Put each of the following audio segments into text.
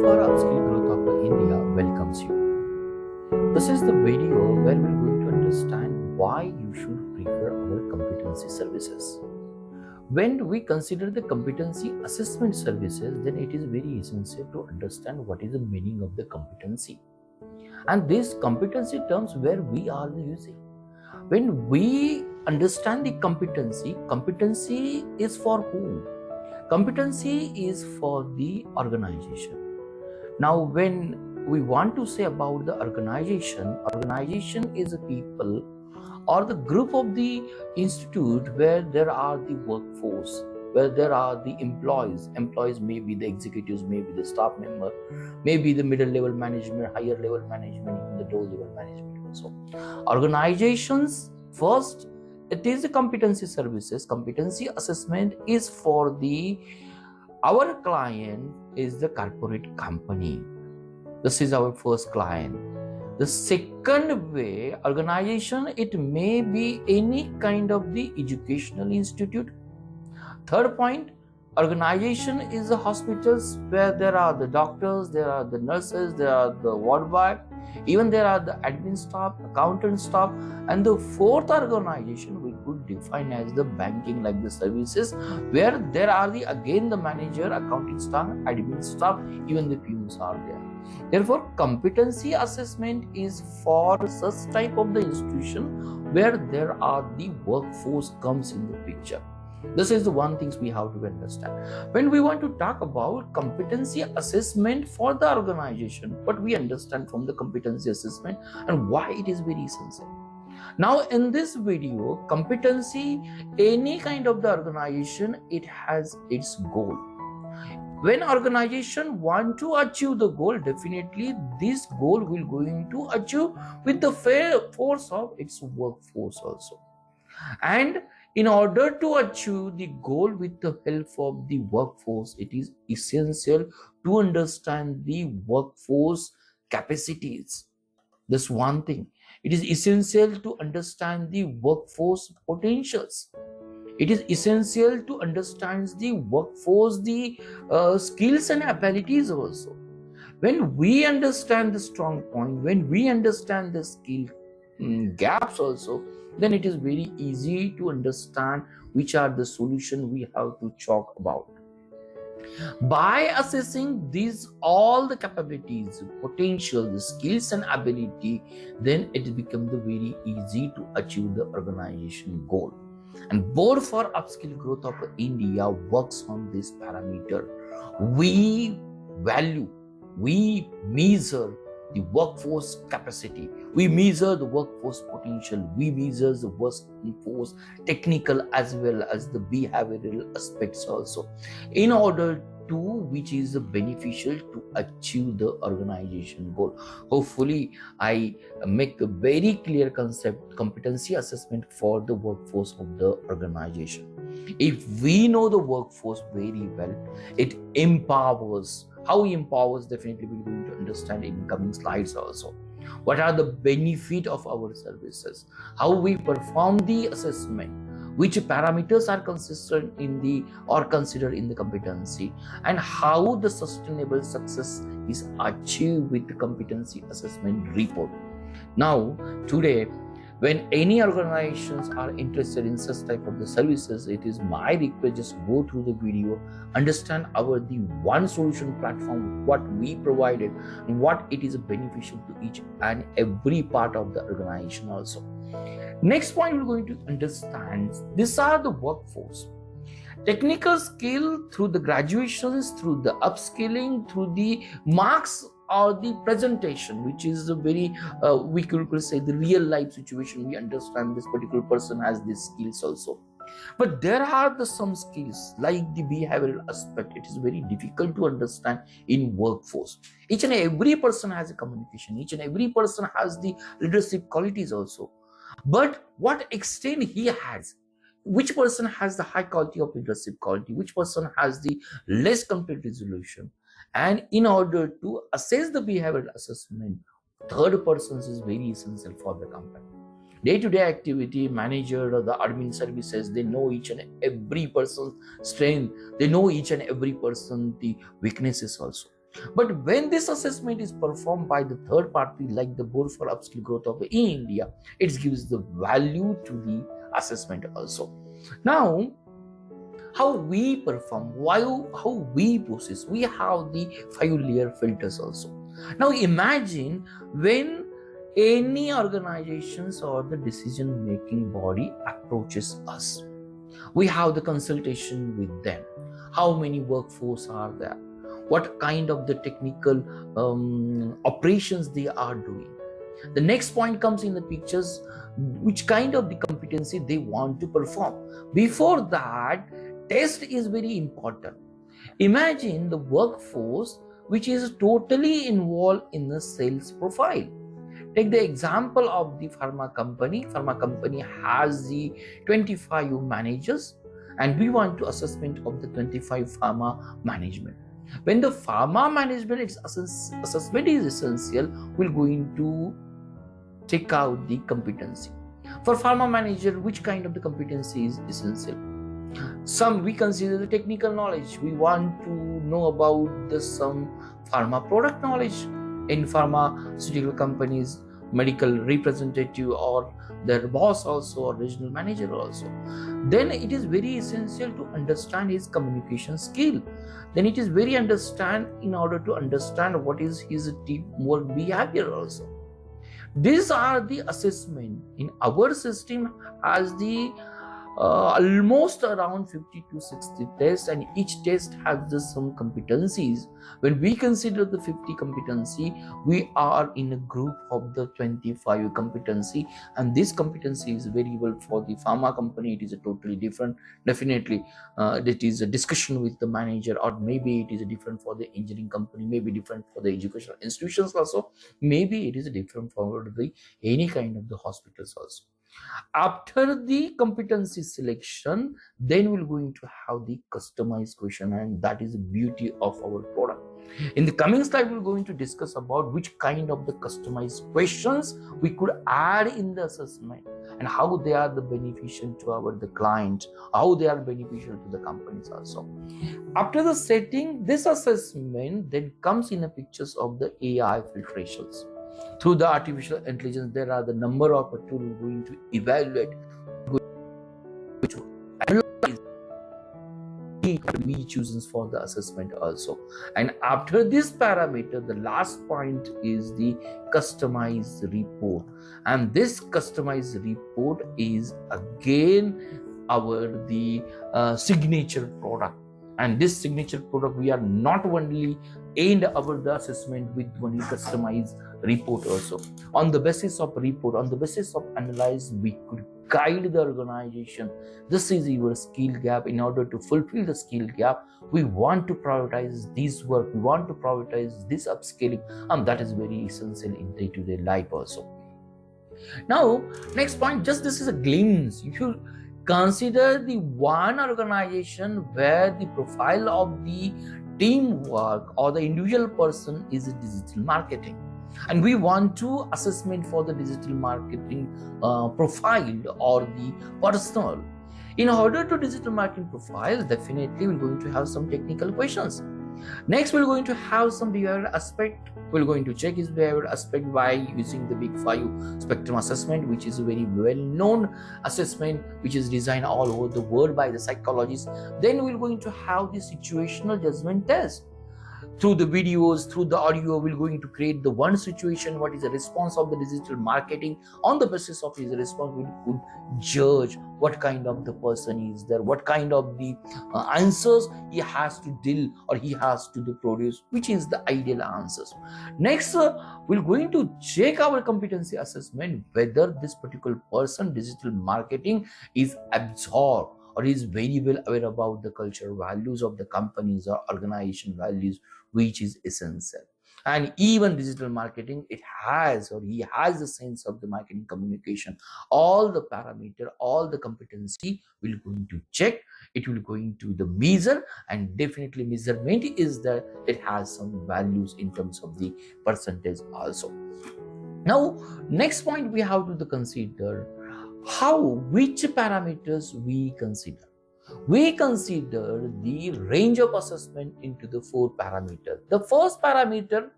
for Upskill Growth of India welcomes you. This is the video where we're going to understand why you should prefer our competency services. When we consider the competency assessment services, then it is very essential to understand what is the meaning of the competency. And these competency terms where we are using. When we understand the competency, competency is for whom? Competency is for the organization. Now, when we want to say about the organization is a people or the group of the institute where there are the workforce, where there are the employees. Employees may be the executives, may be the staff member, may be the middle level management, higher level management, even the low level management also. Organizations, first, it is the competency services. Competency assessment is for our client is the corporate company. This is our first client. The second way, organization, it may be any kind of the educational institute. Third point, organization is the hospitals where there are the doctors, there are the nurses, there are the ward boy, even there are the admin staff, accountant staff. And the fourth organization we could define as the banking, like the services, where there are again the manager, accounting staff, admin staff, even the peons are there. Therefore, competency assessment is for such type of the institution where there are the workforce comes in the picture. This is the one thing we have to understand. When we want to talk about competency assessment for the organization, what we understand from the competency assessment and why it is very essential. Now, in this video, competency, any kind of the organization, it has its goal. When organization want to achieve the goal, definitely this goal will going to achieve with the force of its workforce also. And in order to achieve the goal with the help of the workforce, it is essential to understand the workforce capacities. That's one thing. It is essential to understand the workforce potentials. It is essential to understand the workforce, the skills and abilities also. When we understand the strong point, when we understand the skill gaps also, then it is very easy to understand which are the solutions we have to talk about. By assessing these all the capabilities, potential, the skills and ability, then it becomes very easy to achieve the organization goal. And Board for Upskill Growth of India works on this parameter. We value, we measure the workforce capacity, we measure the workforce potential, we measure the workforce technical as well as the behavioral aspects also, in order to which is beneficial to achieve the organization goal. Hopefully, I make a very clear concept, competency assessment for the workforce of the organization. If we know the workforce very well, it empowers. How it empowers, definitely we're going to understand in coming slides also. What are the benefit of our services? How we perform the assessment? Which parameters are consistent in the or considered in the competency, and how the sustainable success is achieved with the competency assessment report. Now, today, when any organizations are interested in such type of the services, it is my request, just go through the video, understand our the one solution platform, what we provided, and what it is beneficial to each and every part of the organization also. Next point, we're going to understand, these are the workforce. Technical skill through the graduations, through the upskilling, through the marks or the presentation, which is a very, we could say the real life situation. We understand this particular person has these skills also. But there are some skills like the behavioral aspect. It is very difficult to understand in workforce. Each and every person has a communication. Each and every person has the leadership qualities also. But what extent he has, which person has the high quality of leadership quality, which person has the less conflict resolution. And in order to assess the behavioral assessment, third person is very essential for the company. Day-to-day activity, manager or the admin services, they know each and every person's strength. They know each and every person the weaknesses also. But when this assessment is performed by the third party, like the Board for Upskill Growth of India, it gives the value to the assessment also. Now, how we perform, how we process, we have the 5-layer filters also. Now imagine when any organizations or the decision making body approaches us, we have the consultation with them. How many workforce are there, what kind of the technical operations they are doing. The next point comes in the pictures, which kind of the competency they want to perform. Before that, test is very important. Imagine the workforce which is totally involved in the sales profile. Take the example of the pharma company. Pharma company has the 25 managers, and we want to assessment of the 25 pharma management. When the pharma management assessment is essential, we're going to take out the competency. For pharma manager, which kind of the competency is essential? Some we consider the technical knowledge. We want to know about the some pharma product knowledge in pharmaceutical companies, medical representative or their boss also, or regional manager also. Then it is very essential to understand his communication skill. Then it is very understand in order to understand what is his teamwork behavior also. These are the assessment in our system as the almost around 50 to 60 tests, and each test has some competencies. When we consider the 50 competency, we are in a group of the 25 competency, and this competency is very well for the pharma company. It is a totally different. Definitely it is a discussion with the manager, or maybe it is different for the engineering company, maybe different for the educational institutions also, maybe it is different for the any kind of the hospitals also. After the competency selection, then we're going to have the customized question, and that is the beauty of our product. In the coming slide, we're going to discuss about which kind of the customized questions we could add in the assessment, and how they are the beneficial to the client, how they are beneficial to the companies also. After the setting, this assessment then comes in the pictures of the AI filtrations. Through the artificial intelligence, there are the number of tools going to evaluate, going to analyze we chooses for the assessment also. And after this parameter, the last point is the customized report, and this customized report is again our signature product. And this signature product, we are not only aimed over the assessment with only customized report also. On the basis of report, on the basis of analyze, we could guide the organization. This is your skill gap. In order to fulfill the skill gap, we want to prioritize this work, we want to prioritize this upscaling, and that is very essential in day-to-day life also. Now, next point, just this is a glimpse. If you consider the one organization where the profile of the teamwork or the individual person is digital marketing, and we want to assessment for the digital marketing profile or the personal. In order to digital marketing profile, definitely we're going to have some technical questions. Next, we're going to have some behavioral aspect. We're going to check his behavioral aspect by using the Big 5 spectrum assessment, which is a very well-known assessment, which is designed all over the world by the psychologists. Then we're going to have the situational judgment test. Through the videos, through the audio, we're going to create the one situation, what is the response of the digital marketing. On the basis of his response, we could judge what kind of the person is there, what kind of the answers he has to deal or he has to produce, which is the ideal answers. Next, we're going to check our competency assessment, whether this particular person, digital marketing, is absorbed or is very well aware about the cultural values of the companies or organization values, which is essential. And even digital marketing, it has or he has a sense of the marketing communication. All the parameter, all the competency will going to check, it will going to the measure, and definitely measurement is that it has some values in terms of the percentage also. Now, next point we have to consider which parameters we consider. We consider the range of assessment into the 4 parameters. The first parameter,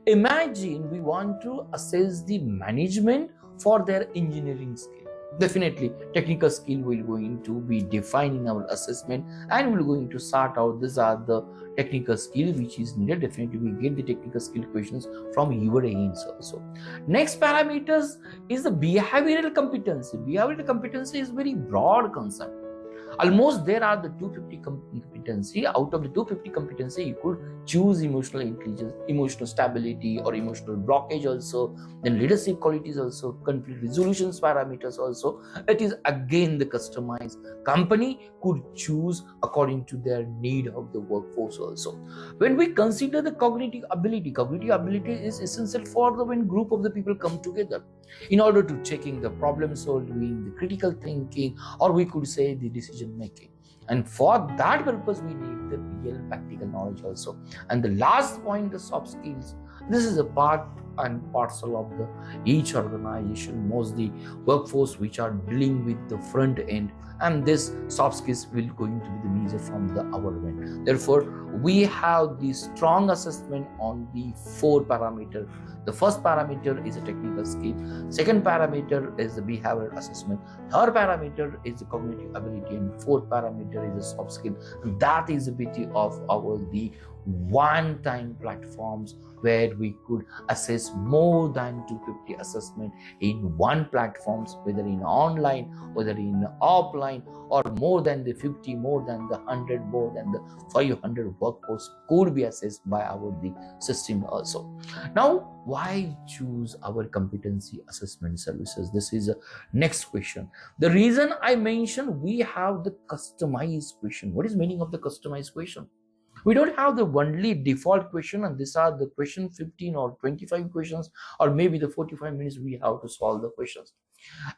imagine we want to assess the management for their engineering skill. Definitely, technical skill will going to be defining our assessment, and we're going to sort out these are the technical skill which is needed. Definitely, we get the technical skill questions from your ends also. Next parameters is the behavioral competency. Behavioral competency is very broad concept. Almost there are the 250 competency. Out of the 250 competency, you could choose emotional intelligence, emotional stability, or emotional blockage also. Then leadership qualities also, conflict resolutions parameters also. It is again the customized. Company could choose according to their need of the workforce also. When we consider the cognitive ability is essential for the when group of the people come together in order to checking the problem solving, the critical thinking, or we could say the decision making. And for that purpose, we need the real practical knowledge also. And the last point, the soft skills. This is a part and parcel of the each organization, most the workforce which are dealing with the front end, and this soft skills will going to be the measure from the our end. Therefore, we have the strong assessment on the 4 parameters. The first parameter is a technical skill. Second parameter is the behavioral assessment. Third parameter is the cognitive ability, and fourth parameter is the soft skill. And that is the beauty of our the one-time platforms where we could assess more than 250 assessment in one platforms, whether in online, whether in offline, or more than the 50, more than the 100, more than the 500 workforce could be assessed by our the system also. Now, why choose our competency assessment services? This is a next question. The reason I mentioned we have the customized question. What is meaning of the customized question? We don't have the only default question, and these are the question 15 or 25 questions, or maybe the 45 minutes we have to solve the questions.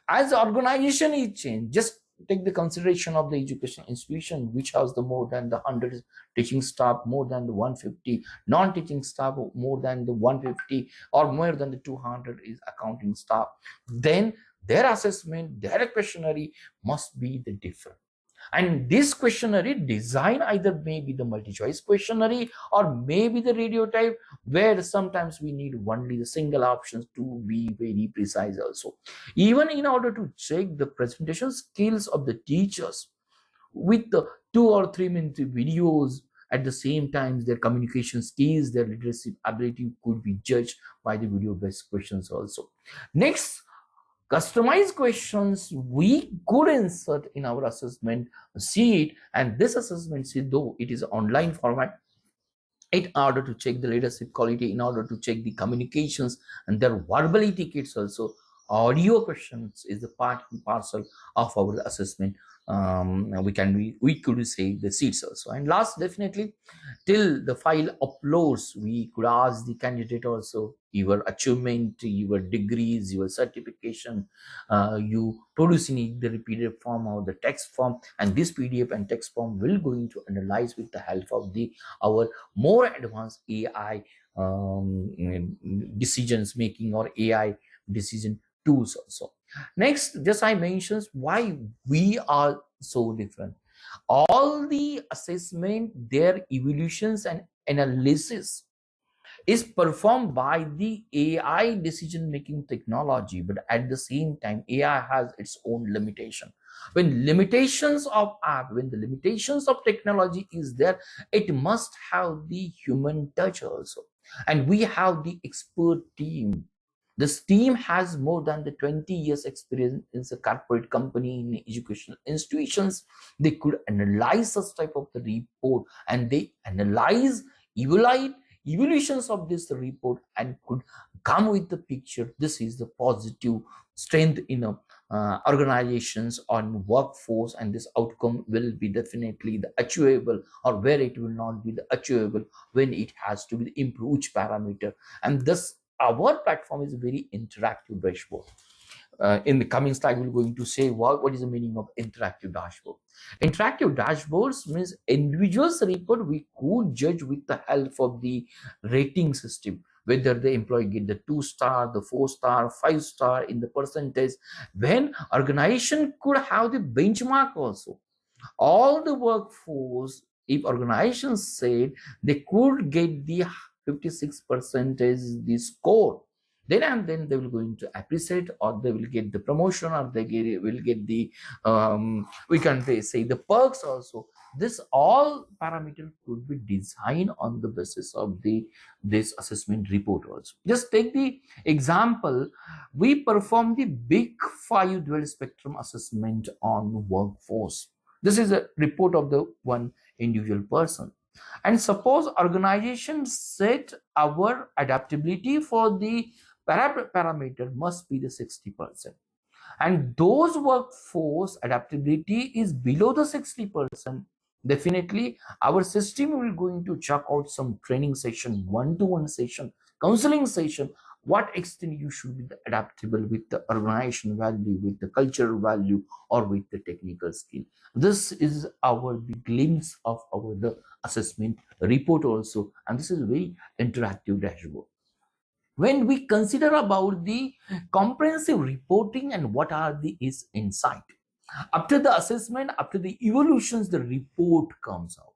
As the organization is changed, just take the consideration of the education institution which has the more than the 100 teaching staff, more than the 150 non-teaching staff, more than the 150 or more than the 200 is accounting staff. Then their assessment, their questionnaire must be the different. And this questionnaire design either maybe the multi-choice questionnaire or maybe the radio type, where sometimes we need only the single options to be very precise also. Even in order to check the presentation skills of the teachers with the 2 or 3 minute videos, at the same time their communication skills, their leadership ability could be judged by the video based questions also. Next, customized questions we could insert in our assessment sheet, and this assessment sheet, though it is online format, in order to check the leadership quality, in order to check the communications and their verbality kits also. Audio questions is the part and parcel of our assessment. We could say the seats also. And last, definitely, till the file uploads, we could ask the candidate also your achievement, your degrees, your certification, you produce in the repeated form or the text form, and this PDF and text form will going to analyze with the help of the our more advanced AI decisions making or AI decision tools also. Next, just I mentioned why we are so different. All the assessment, their evolutions and analysis is performed by the AI decision making technology, but at the same time AI has its own limitation. When limitations of app, when the limitations of technology is there, it must have the human touch also. And we have the expert team. This team has more than the 20 years experience in a corporate company, in educational institutions. They could analyze such type of the report, and they analyze, evaluate evaluations of this report, and could come with the picture. This is the positive strength in organizations on workforce, and this outcome will be definitely the achievable, or where it will not be the achievable when it has to be the improved parameter. And thus our platform is a very interactive dashboard. In the coming slide, we're going to say what is the meaning of interactive dashboard. Interactive dashboards means individuals report we could judge with the help of the rating system, whether the employee get the 2-star, the 4-star, 5-star in the percentage. When organization could have the benchmark also, All the workforce, if organizations said they could get the 56 percentage the score, then and then they will going to appreciate, or they will get the promotion, or will get the we can say the perks also. This all parameter could be designed on the basis of this assessment report also. Just take the example, we perform the big five dual spectrum assessment on workforce. This is a report of the one individual person. And suppose organization set our adaptability for the parameter must be the 60%. And those workforce adaptability is below the 60%, definitely our system will going to check out some training session, one-to-one session, counseling session, what extent you should be adaptable with the organization value, with the cultural value, or with the technical skill. This is our the glimpse of our the assessment report also, and this is a very interactive dashboard. When we consider about the comprehensive reporting and what are the is insight, after the assessment, after the evolutions, the report comes out.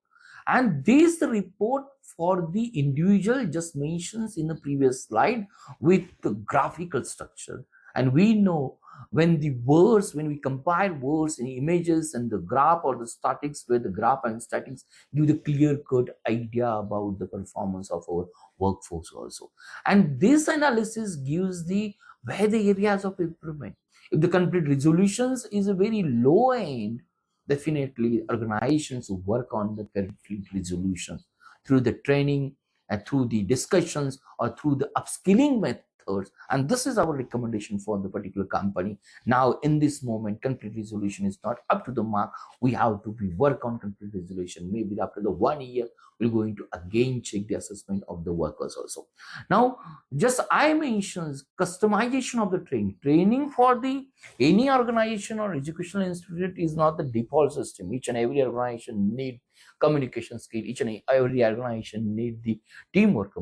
And this report for the individual just mentions in the previous slide with the graphical structure. And we know when the words, when we compare words and images and the graph or the statics, where the graph and statics give the clear cut idea about the performance of our workforce also. And this analysis gives the where the areas of improvement. If the conflict resolutions is a very low end, definitely organizations who work on the conflict resolutions through the training and through the discussions or through the upskilling methods. And this is our recommendation for the particular company. Now, in this moment, conflict resolution is not up to the mark. We have to work on conflict resolution. Maybe after the 1 year, we're going to again check the assessment of the workers also. Now, just I mentioned customization of the training for the any organization or educational institute is not the default system. Each and every organization need communication skill. Each and every organization need the teamwork.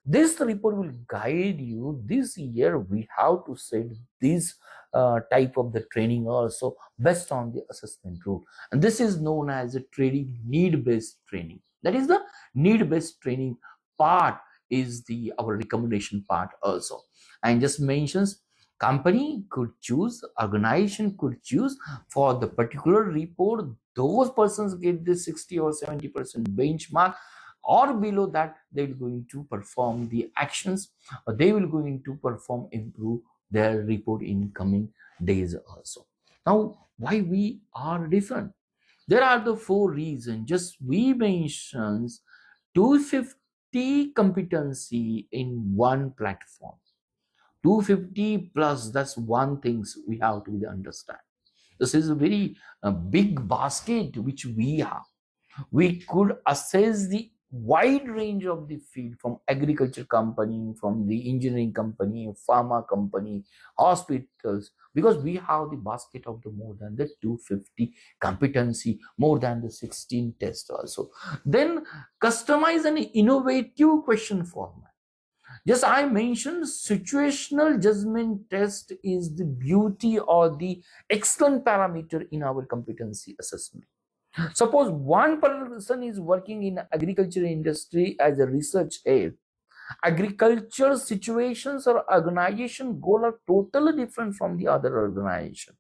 This report will guide you. This year we have to set this type of the training also based on the assessment rule, and this is known as a training need-based training. That is the need-based training part is the our recommendation part also. And just mentions company could choose, organization could choose for the particular report, those persons get the 60 or 70% benchmark, or below that they will going to perform the actions, or they will going to perform improve their report in coming days also. Now, why we are different? There are the 4 reasons. Just we mentions 250 competency in one platform. 250 plus, that's one things we have to understand. This is a very big basket which we have. We could assess the wide range of the field, from agriculture company, from the engineering company, pharma company, hospitals, because we have the basket of the more than the 250 competency, more than the 16 tests also. Then customize an innovative question format. Just I mentioned situational judgment test is the beauty or the excellent parameter in our competency assessment. Suppose one person is working in agriculture industry as a research head. Agriculture situations or organization goal are totally different from the other organization.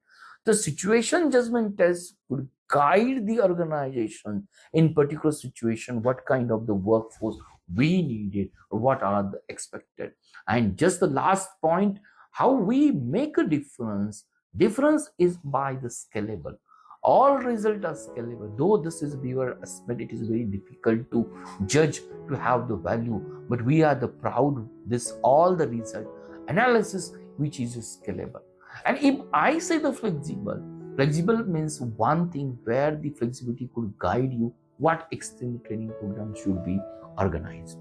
The situation judgment test would guide the organization in particular situation, what kind of the workforce we needed or what are the expected. And just the last point, how we make a difference. Difference is by the scalable. All results are scalable. Though this is viewer aspect, it is very difficult to judge, to have the value, but we are the proud this all the result analysis which is scalable. And if I say the flexible means one thing where the flexibility could guide you what extended training program should be organized.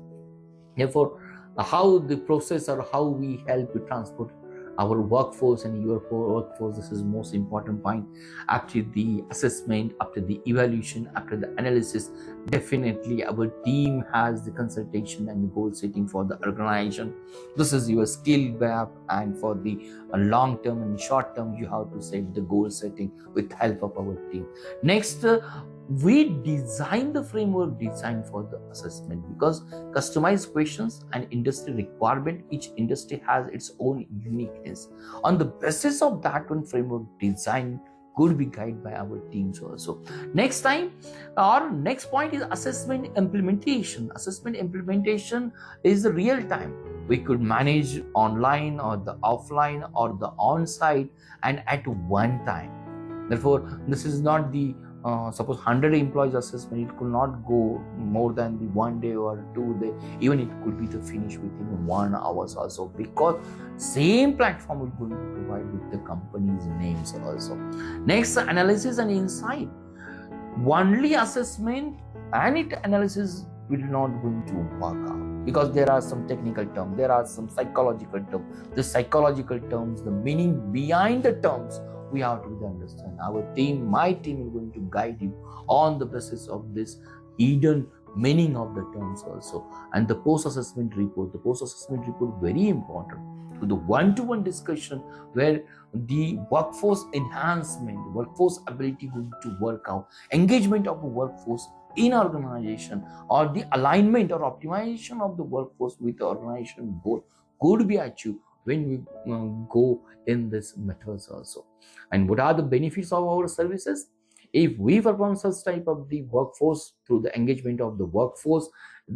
Therefore, how the process or how we help to transport our workforce and your workforce. This is most important point. After the assessment, after the evaluation, after the analysis, definitely our team has the consultation and the goal setting for the organization. This is your skill gap, and for the long term and short term, you have to set the goal setting with help of our team. Next, we design the framework designed for the assessment, because customized questions and industry requirement, each industry has its own uniqueness. On the basis of that one, framework design could be guided by our teams also. Next time, our next point is assessment implementation. Assessment implementation is the real time. We could manage online or the offline or the on-site and at one time. Therefore, this is not the suppose 100 employees assessment, it could not go more than the 1 day or 2 day, even it could be the finish within 1 hour also, because same platform will going to provide with the company's names also. Next, analysis and insight. Only assessment and it analysis will not going to work out, because there are some technical terms, there are some psychological terms. The psychological terms, the meaning behind the terms, we have to understand. Our team, my team, is going to guide you on the basis of this hidden meaning of the terms also. And the post-assessment report, very important to the one-to-one discussion, where the workforce enhancement, workforce ability going to work out, engagement of the workforce in organization, or the alignment or optimization of the workforce with the organization goal could be achieved when we go in this methods also. And what are the benefits of our services? If we perform such type of the workforce through the engagement of the workforce,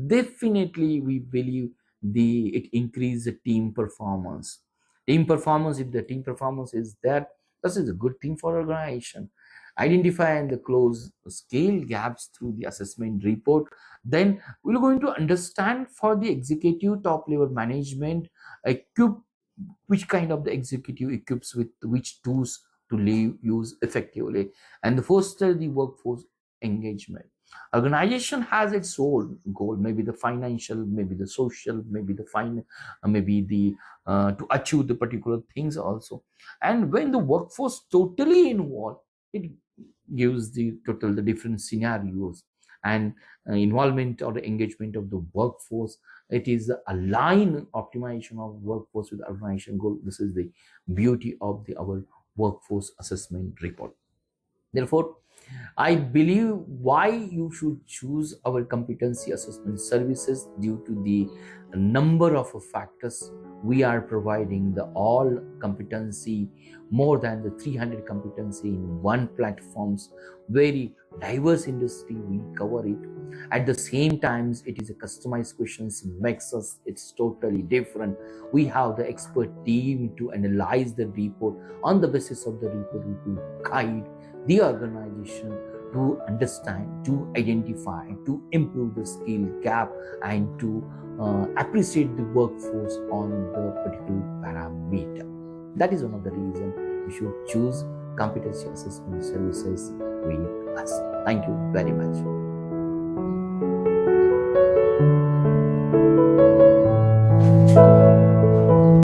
definitely we believe it increase the team performance. If the team performance is there, this is a good thing for organization. Identify and close skill gaps through the assessment report. Then we're going to understand for the executive top level management, which kind of the executive equips with which tools to use effectively, and foster the workforce engagement. Organization has its own goal, maybe the financial, maybe the social, maybe the maybe the to achieve the particular things also. And when the workforce totally involved, it gives the different scenarios, and involvement or the engagement of the workforce, it is the align optimization of workforce with organization goal. This is the beauty of our workforce assessment report. Therefore, I believe why you should choose our competency assessment services, due to the number of factors. We are providing the all competency, more than the 300 competency in one platforms, very diverse industry we cover it. At the same times, it is a customized questions, makes us it's totally different. We have the expert team to analyze the report. On the basis of the report, we will guide the organization to understand, to identify, to improve the skill gap, and to appreciate the workforce on the particular parameter. That is one of the reasons you should choose competency assessment services with us. Thank you very much.